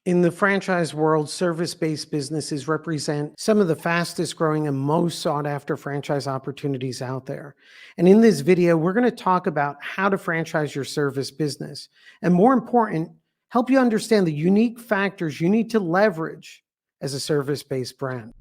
In the franchise world, service-based businesses represent some of the fastest growing and most sought after franchise opportunities out there. And in this video, we're going to talk about how to franchise your service business. And more important, help you understand the unique factors you need to leverage as a service-based brand.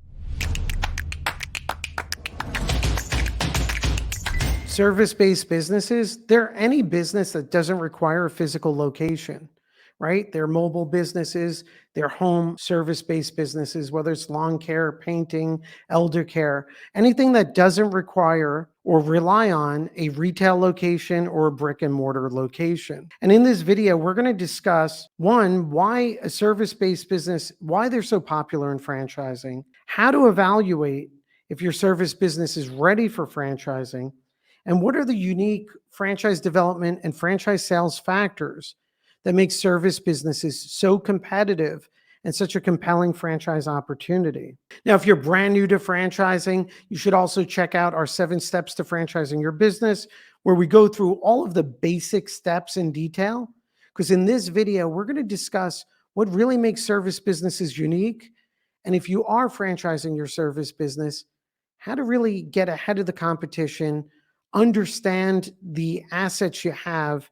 Service-based businesses, they're any business that doesn't require a physical location, right? They're mobile businesses, they're home service-based businesses, whether it's lawn care, painting, elder care, anything that doesn't require or rely on a retail location or a brick and mortar location. And in this video, we're going to discuss one, why a service-based business, why they're so popular in franchising, how to evaluate if your service business is ready for franchising, and what are the unique franchise development and franchise sales factors that make service businesses so competitive and such a compelling franchise opportunity? Now, if you're brand new to franchising, you should also check out our 7 steps to franchising your business, where we go through all of the basic steps in detail. Because in this video, we're going to discuss what really makes service businesses unique. And if you are franchising your service business, how to really get ahead of the competition, understand the assets you have,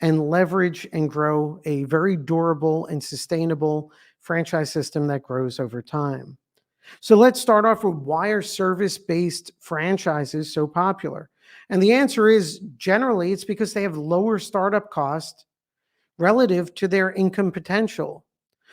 and leverage and grow a very durable and sustainable franchise system that grows over time. So let's start off with, why are service-based franchises so popular? And the answer is, generally, it's because they have lower startup costs relative to their income potential.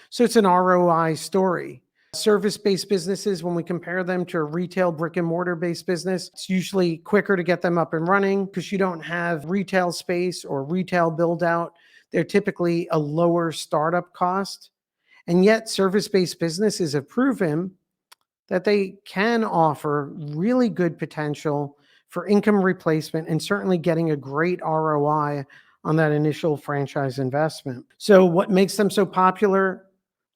So it's an ROI story. Service-based businesses, when we compare them to a retail brick and mortar based business, it's usually quicker to get them up and running because you don't have retail space or retail build out. They're typically a lower startup cost. And yet service-based businesses have proven that they can offer really good potential for income replacement and certainly getting a great ROI on that initial franchise investment. So what makes them so popular?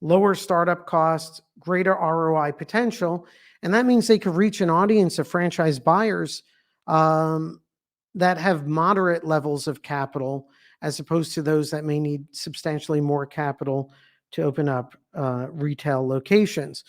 Lower startup costs, greater ROI potential, and that means they could reach an audience of franchise buyers that have moderate levels of capital, as opposed to those that may need substantially more capital to open up retail locations.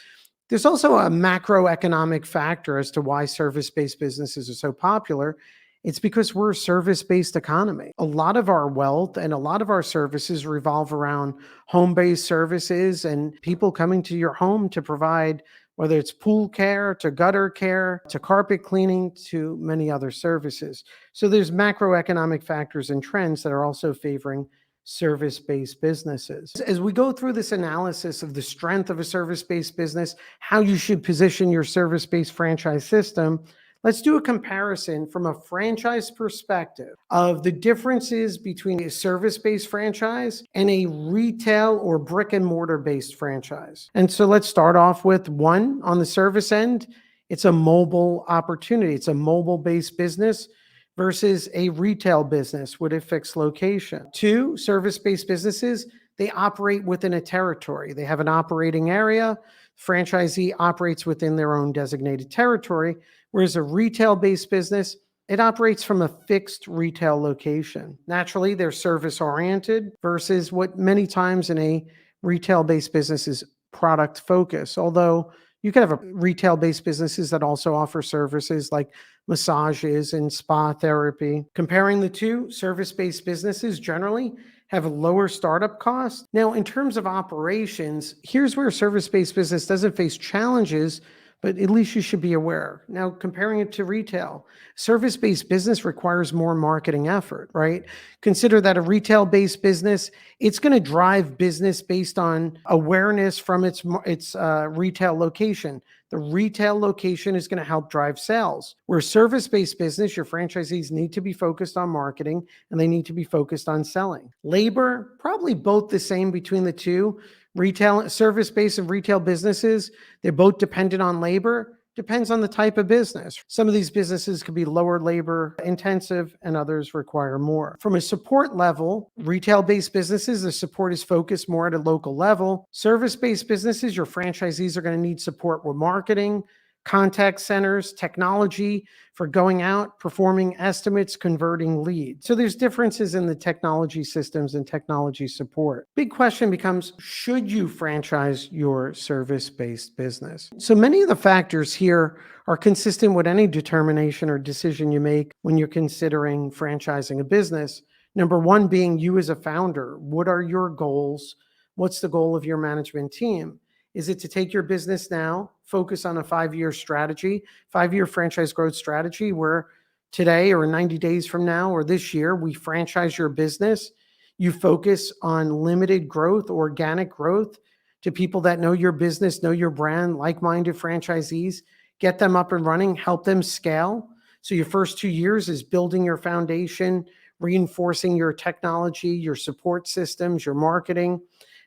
There's also a macroeconomic factor as to why service-based businesses are so popular. It's because we're a service-based economy. A lot of our wealth and a lot of our services revolve around home-based services and people coming to your home to provide, whether it's pool care, to gutter care, to carpet cleaning, to many other services. So there's macroeconomic factors and trends that are also favoring service-based businesses. As we go through this analysis of the strength of a service-based business, how you should position your service-based franchise system, let's do a comparison from a franchise perspective of the differences between a service-based franchise and a retail or brick and mortar based franchise. And so let's start off with one. On the service end, it's a mobile opportunity. It's a mobile-based business versus a retail business with a fixed location. 2, service-based businesses, they operate within a territory. They have an operating area. Franchisee operates within their own designated territory, whereas a retail-based business, it operates from a fixed retail location. Naturally, they're service-oriented versus what many times in a retail-based business is product-focused. Although you can have retail-based businesses that also offer services like massages and spa therapy. Comparing the two, service-based businesses generally have a lower startup cost. Now, in terms of operations, here's where a service-based business doesn't face challenges, but at least you should be aware. Now, comparing it to retail, service-based business requires more marketing effort, right? Consider that a retail-based business, it's going to drive business based on awareness from its retail location. The retail location is going to help drive sales. Where service-based business, your franchisees need to be focused on marketing and they need to be focused on selling. Labor, probably both the same between the two. Retail, service-based and retail businesses, they're both dependent on labor. Depends on the type of business. Some of these businesses could be lower labor intensive and others require more. From a support level, retail-based businesses, the support is focused more at a local level. Service-based businesses, your franchisees are going to need support with marketing, contact centers, technology for going out, performing estimates, converting leads. So there's differences in the technology systems and technology support. Big question becomes, should you franchise your service-based business? So many of the factors here are consistent with any determination or decision you make when you're considering franchising a business. Number one being you as a founder. What are your goals? What's the goal of your management team? Is it to take your business now, focus on a 5-year strategy, 5-year franchise growth strategy where today or 90 days from now or this year, we franchise your business. You focus on limited growth, organic growth to people that know your business, know your brand, like-minded franchisees, get them up and running, help them scale. So your first 2 years is building your foundation, reinforcing your technology, your support systems, your marketing,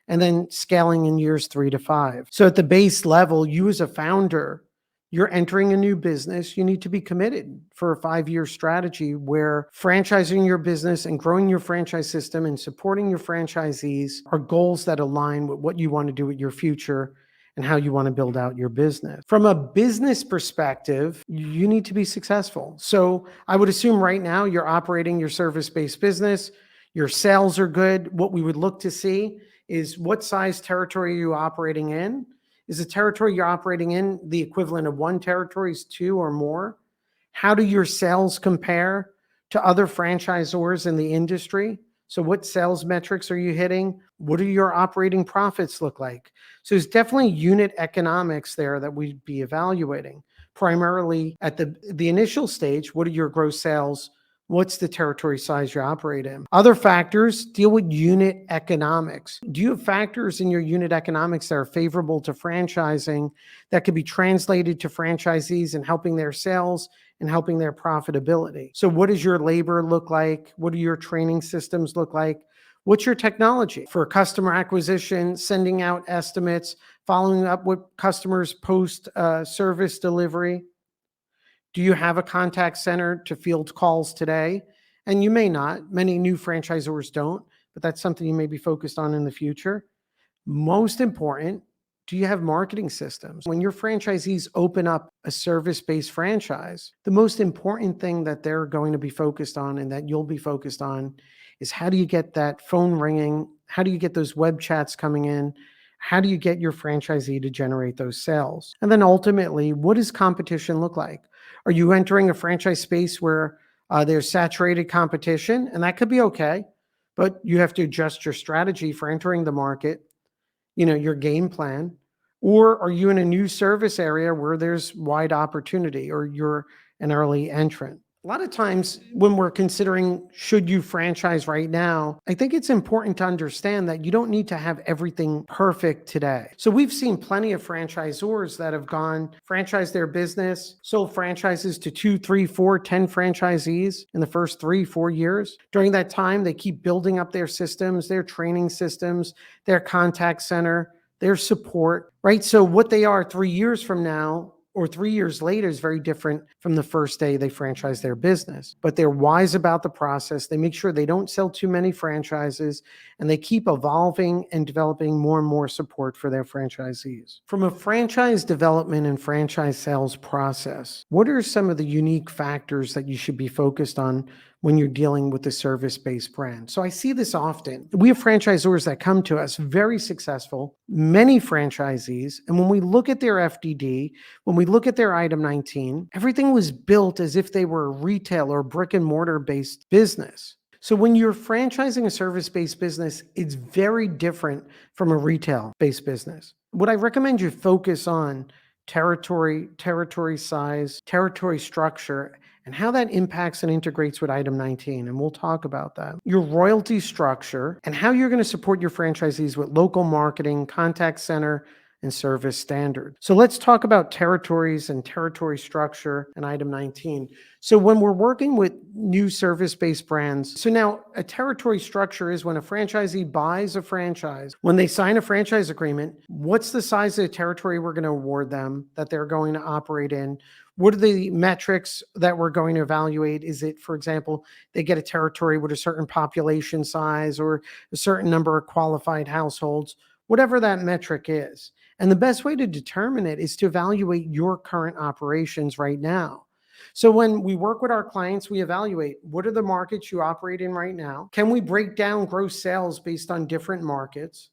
and then scaling in years 3 to 5. So at the base level, you as a founder, you're entering a new business. You need to be committed for a 5-year strategy where franchising your business and growing your franchise system and supporting your franchisees are goals that align with what you want to do with your future and how you want to build out your business. From a business perspective, you need to be successful. So I would assume right now you're operating your service-based business, your sales are good. What we would look to see is what size territory are you operating in? Is the territory you're operating in the equivalent of 1 territory, is 2 or more? How do your sales compare to other franchisors in the industry? So what sales metrics are you hitting? What do your operating profits look like? So there's definitely unit economics there that we'd be evaluating. Primarily at the initial stage, what are your gross sales? What's the territory size you operate in? Other factors deal with unit economics. Do you have factors in your unit economics that are favorable to franchising that could be translated to franchisees and helping their sales and helping their profitability? So what does your labor look like? What do your training systems look like? What's your technology for customer acquisition, sending out estimates, following up with customers post service delivery? Do you have a contact center to field calls today? And you may not. Many new franchisors don't, but that's something you may be focused on in the future. Most important, do you have marketing systems? When your franchisees open up a service-based franchise, the most important thing that they're going to be focused on and that you'll be focused on is how do you get that phone ringing? How do you get those web chats coming in? How do you get your franchisee to generate those sales? And then ultimately, what does competition look like? Are you entering a franchise space where there's saturated competition? And that could be okay, but you have to adjust your strategy for entering the market, your game plan. Or are you in a new service area where there's wide opportunity or you're an early entrant? A lot of times when we're considering should you franchise right now, I think it's important to understand that you don't need to have everything perfect today. So we've seen plenty of franchisors that have gone franchise their business, sold franchises to 2, 3, 4, 10 franchisees in the first 3, 4 years. During that time, they keep building up their systems, their training systems, their contact center, their support, right? So what they are 3 years from now or 3 years later is very different from the first day they franchise their business. But they're wise about the process. They make sure they don't sell too many franchises, and they keep evolving and developing more and more support for their franchisees. From a franchise development and franchise sales process, what are some of the unique factors that you should be focused on when you're dealing with a service-based brand? So I see this often. We have franchisors that come to us, very successful, many franchisees, and when we look at their FDD, when we look at their item 19, everything was built as if they were a retail or brick and mortar based business. So when you're franchising a service-based business, it's very different from a retail-based business. What I recommend you focus on territory size, territory structure, and how that impacts and integrates with item 19. And we'll talk about that. Your royalty structure and how you're going to support your franchisees with local marketing, contact center, and service standard. So let's talk about territories and territory structure and item 19. So when we're working with new service-based brands, so now a territory structure is when a franchisee buys a franchise, when they sign a franchise agreement, what's the size of the territory we're going to award them that they're going to operate in? What are the metrics that we're going to evaluate? Is it, for example, they get a territory with a certain population size or a certain number of qualified households? whatever that metric is. And the best way to determine it is to evaluate your current operations right now. So when we work with our clients, we evaluate what are the markets you operate in right now? Can we break down gross sales based on different markets?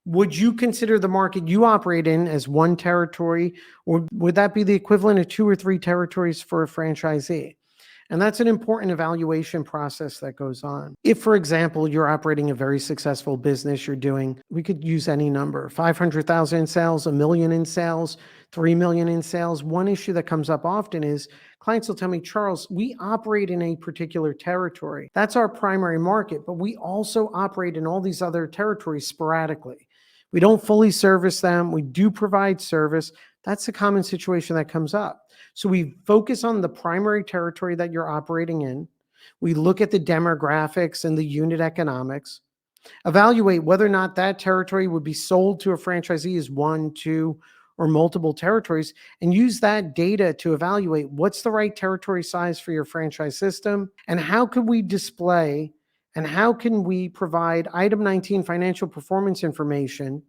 Would you consider the market you operate in as one territory, or would that be the equivalent of 2 or 3 territories for a franchisee? And that's an important evaluation process that goes on. If, for example, you're operating a very successful business, you're doing, we could use any number, 500,000 in sales, 1 million in sales, 3 million in sales. One issue that comes up often is clients will tell me, Charles, we operate in a particular territory. That's our primary market, but we also operate in all these other territories sporadically. We don't fully service them. We do provide service. That's a common situation that comes up. So we focus on the primary territory that you're operating in. We look at the demographics and the unit economics, evaluate whether or not that territory would be sold to a franchisee as 1, 2, or multiple territories, and use that data to evaluate what's the right territory size for your franchise system, and how can we display and how can we provide item 19 financial performance information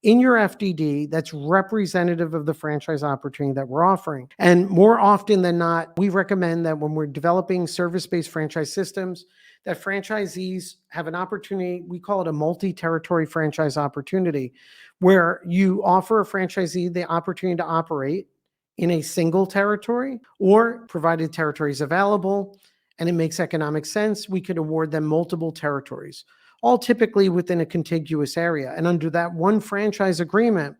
in your FDD that's representative of the franchise opportunity that we're offering. And more often than not, we recommend that when we're developing service-based franchise systems, that franchisees have an opportunity, we call it a multi-territory franchise opportunity, where you offer a franchisee the opportunity to operate in a single territory, or provided territories available and it makes economic sense, we could award them multiple territories, all typically within a contiguous area. And under that one franchise agreement,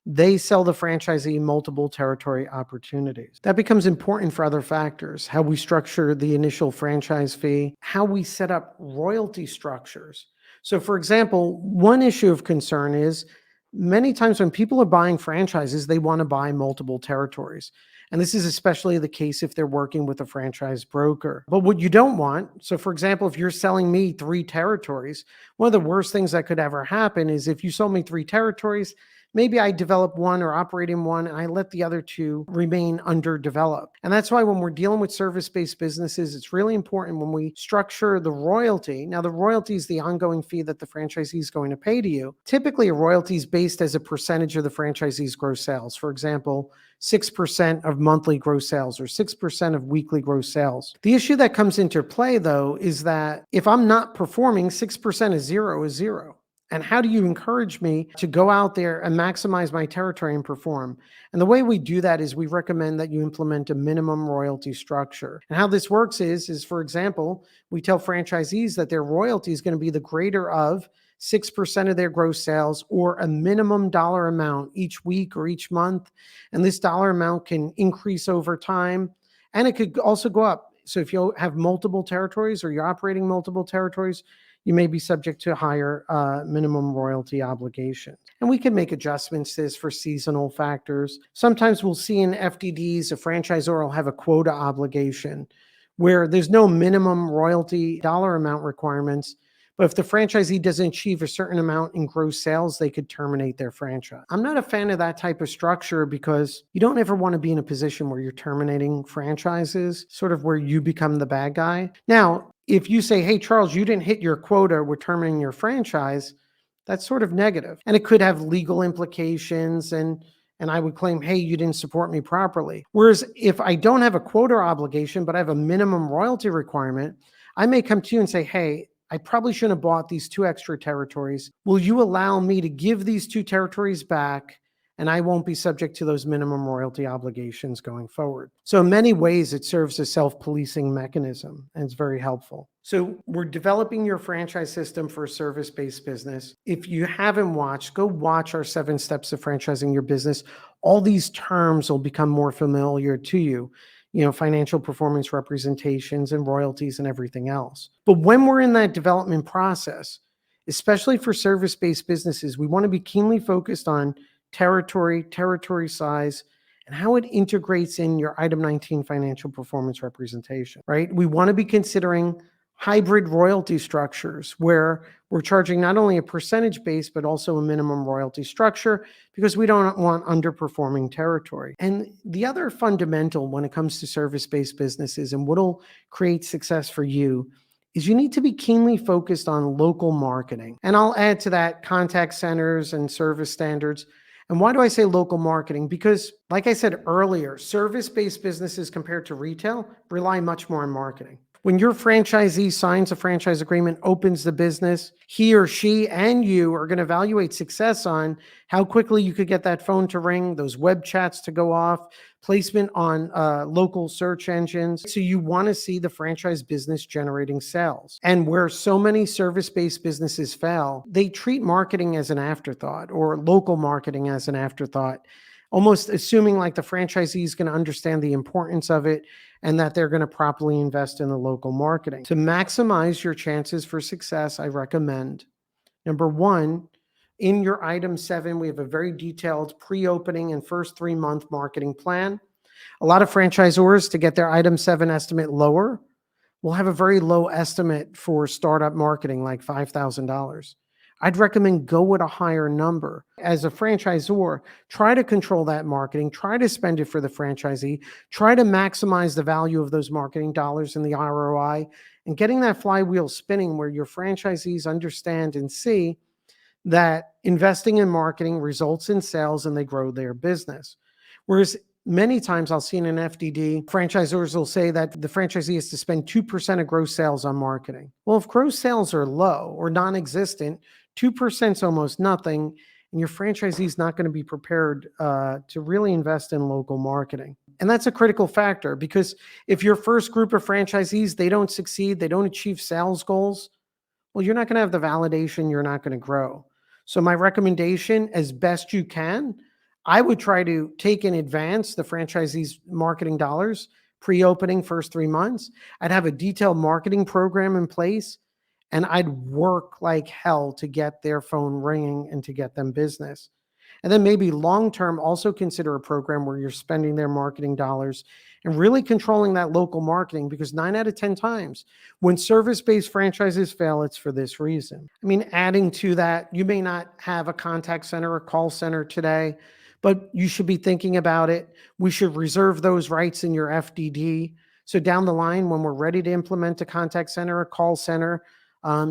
they sell the franchisee multiple territory opportunities. That becomes important for other factors, how we structure the initial franchise fee, how we set up royalty structures. So for example, one issue of concern is many times when people are buying franchises, they want to buy multiple territories. And this is especially the case if they're working with a franchise broker. But what you don't want, so for example, if you're selling me 3 territories, one of the worst things that could ever happen is if you sold me 3 territories, maybe I develop one or operate in one and I let the other 2 remain underdeveloped. And that's why when we're dealing with service-based businesses, it's really important when we structure the royalty. Now, the royalty is the ongoing fee that the franchisee is going to pay to you. Typically, a royalty is based as a percentage of the franchisee's gross sales. For example, 6% of monthly gross sales or 6% of weekly gross sales. The issue that comes into play, though, is that if I'm not performing, 6% is zero. And how do you encourage me to go out there and maximize my territory and perform? And the way we do that is we recommend that you implement a minimum royalty structure. And how this works is for example, we tell franchisees that their royalty is going to be the greater of 6% of their gross sales or a minimum dollar amount each week or each month. And this dollar amount can increase over time and it could also go up. So if you have multiple territories or you're operating multiple territories, you may be subject to higher minimum royalty obligations. And we can make adjustments to this for seasonal factors. Sometimes we'll see in FDDs, a franchisor will have a quota obligation where there's no minimum royalty dollar amount requirements. But if the franchisee doesn't achieve a certain amount in gross sales, they could terminate their franchise. I'm not a fan of that type of structure because you don't ever want to be in a position where you're terminating franchises, sort of where you become the bad guy. Now, if you say, hey, Charles, you didn't hit your quota, we're terminating your franchise, that's sort of negative. And it could have legal implications and I would claim, hey, you didn't support me properly. Whereas if I don't have a quota obligation, but I have a minimum royalty requirement, I may come to you and say, hey, I probably shouldn't have bought these 2 extra territories. Will you allow me to give these 2 territories back and I won't be subject to those minimum royalty obligations going forward? So in many ways, it serves as a self-policing mechanism and it's very helpful. So we're developing your franchise system for a service-based business. If you haven't watched, go watch our 7 steps of franchising your business. All these terms will become more familiar to you. Financial performance representations and royalties and everything else. But when we're in that development process, especially for service-based businesses, we want to be keenly focused on territory size, and how it integrates in your item 19 financial performance representation, right? We want to be considering hybrid royalty structures where we're charging not only a percentage base, but also a minimum royalty structure because we don't want underperforming territory. And the other fundamental when it comes to service-based businesses and what'll create success for you is you need to be keenly focused on local marketing. And I'll add to that contact centers and service standards. And why do I say local marketing? Because, like I said earlier, service based businesses compared to retail rely much more on marketing. When your franchisee signs a franchise agreement, opens the business, he or she and you are going to evaluate success on how quickly you could get that phone to ring, those web chats to go off, placement on local search engines. So you want to see the franchise business generating sales. And where so many service-based businesses fail, they treat marketing as an afterthought or local marketing as an afterthought, almost assuming like the franchisee is going to understand the importance of it and that they're going to properly invest in the local marketing. To maximize your chances for success, I recommend, number one, in your item 7, we have a very detailed pre-opening and first 3-month marketing plan. A lot of franchisors, to get their item 7 estimate lower, will have a very low estimate for startup marketing, like $5,000. I'd recommend go with a higher number. As a franchisor, try to control that marketing, try to spend it for the franchisee, try to maximize the value of those marketing dollars and the ROI, and getting that flywheel spinning where your franchisees understand and see that investing in marketing results in sales and they grow their business. Whereas many times I'll see in an FDD, franchisors will say that the franchisee is to spend 2% of gross sales on marketing. Well, if gross sales are low or non-existent, 2% is almost nothing, and your franchisee is not going to be prepared to really invest in local marketing. And that's a critical factor, because if your first group of franchisees, they don't succeed, they don't achieve sales goals, well, you're not going to have the validation, you're not going to grow. So my recommendation, as best you can, I would try to take in advance the franchisee's marketing dollars, pre-opening first 3 months. I'd have a detailed marketing program in place, and I'd work like hell to get their phone ringing and to get them business. And then maybe long-term, also consider a program where you're spending their marketing dollars and really controlling that local marketing, because 9 out of 10 times when service-based franchises fail, it's for this reason. I mean, adding to that, you may not have a contact center or call center today, but you should be thinking about it. We should reserve those rights in your FDD. So down the line, when we're ready to implement a contact center, a call center,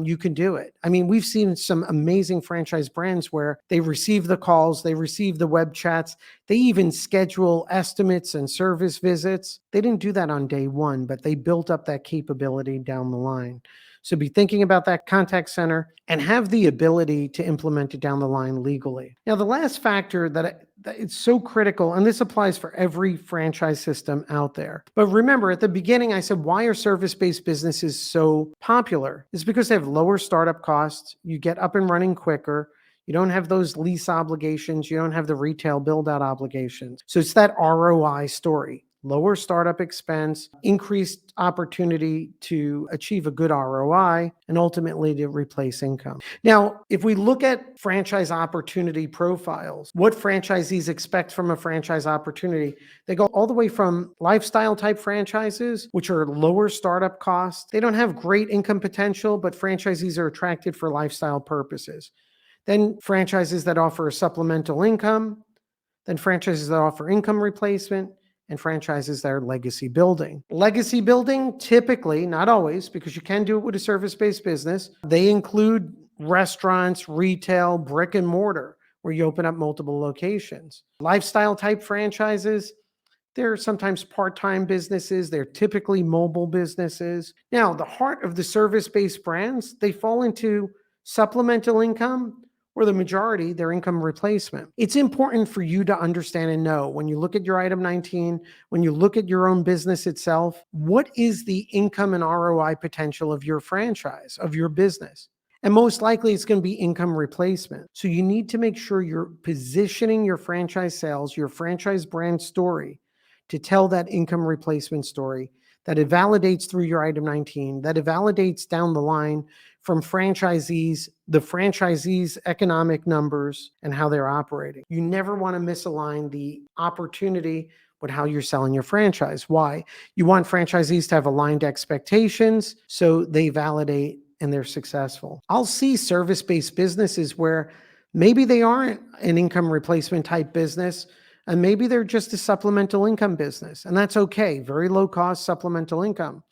you can do it. I mean, we've seen some amazing franchise brands where they receive the calls, they receive the web chats, they even schedule estimates and service visits. They didn't do that on day one, but they built up that capability down the line. So be thinking about that contact center and have the ability to implement it down the line legally. Now, the last factor that it's so critical, and this applies for every franchise system out there. But remember, at the beginning, I said, why are service-based businesses so popular? It's because they have lower startup costs. You get up and running quicker. You don't have those lease obligations. You don't have the retail build-out obligations. So it's that ROI story. Lower startup expense, increased opportunity to achieve a good ROI, and ultimately to replace income. Now, if we look at franchise opportunity profiles, what franchisees expect from a franchise opportunity, they go all the way from lifestyle type franchises, which are lower startup costs. They don't have great income potential, but franchisees are attracted for lifestyle purposes. Then franchises that offer a supplemental income, then franchises that offer income replacement, and franchises that are legacy building. Legacy building, typically, not always, because you can do it with a service-based business, they include restaurants, retail, brick and mortar, where you open up multiple locations. Lifestyle type franchises, they're sometimes part-time businesses. They're typically mobile businesses. Now, the heart of the service-based brands, they fall into supplemental income, or the majority, their income replacement. It's important for you to understand and know, when you look at your item 19, when you look at your own business itself, what is the income and ROI potential of your franchise, of your business? And most likely it's going to be income replacement. So you need to make sure you're positioning your franchise sales, your franchise brand story, to tell that income replacement story, that it validates through your item 19, that it validates down the line from franchisees, the franchisees' economic numbers and how they're operating. You never want to misalign the opportunity with how you're selling your franchise. Why? You want franchisees to have aligned expectations so they validate and they're successful. I'll see service-based businesses where maybe they aren't an income replacement type business, and maybe they're just a supplemental income business, and that's okay. Very low cost supplemental income.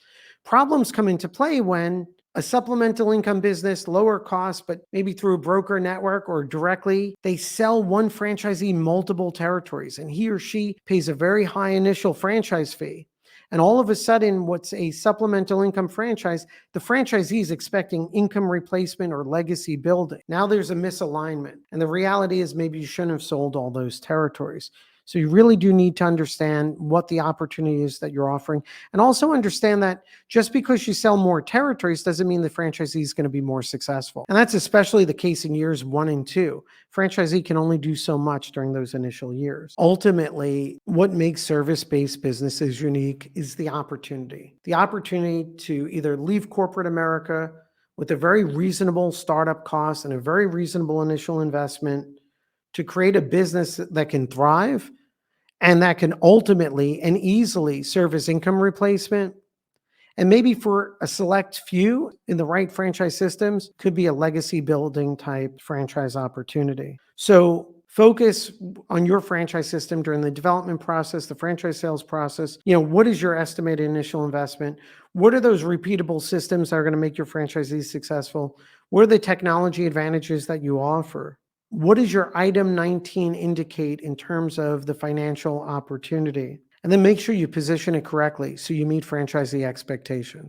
Problems come into play when A supplemental income business, lower cost, but maybe through a broker network or directly, they sell one franchisee multiple territories, and he or she pays a very high initial franchise fee. And all of a sudden, what's a supplemental income franchise, the franchisee is expecting income replacement or legacy building. Now there's a misalignment. And the reality is maybe you shouldn't have sold all those territories. So you really do need to understand what the opportunity is that you're offering, and also understand that just because you sell more territories doesn't mean the franchisee is going to be more successful. And that's especially the case in years 1 and 2. Franchisee can only do so much during those initial years. Ultimately, what makes service-based businesses unique is the opportunity. The opportunity to either leave corporate America with a very reasonable startup cost and a very reasonable initial investment to create a business that can thrive and that can ultimately and easily serve as income replacement. And maybe for a select few in the right franchise systems, could be a legacy building type franchise opportunity. So focus on your franchise system during the development process, the franchise sales process. What is your estimated initial investment? What are those repeatable systems that are going to make your franchisees successful? What are the technology advantages that you offer? What does your item 19 indicate in terms of the financial opportunity? And then make sure you position it correctly so you meet franchisee expectations.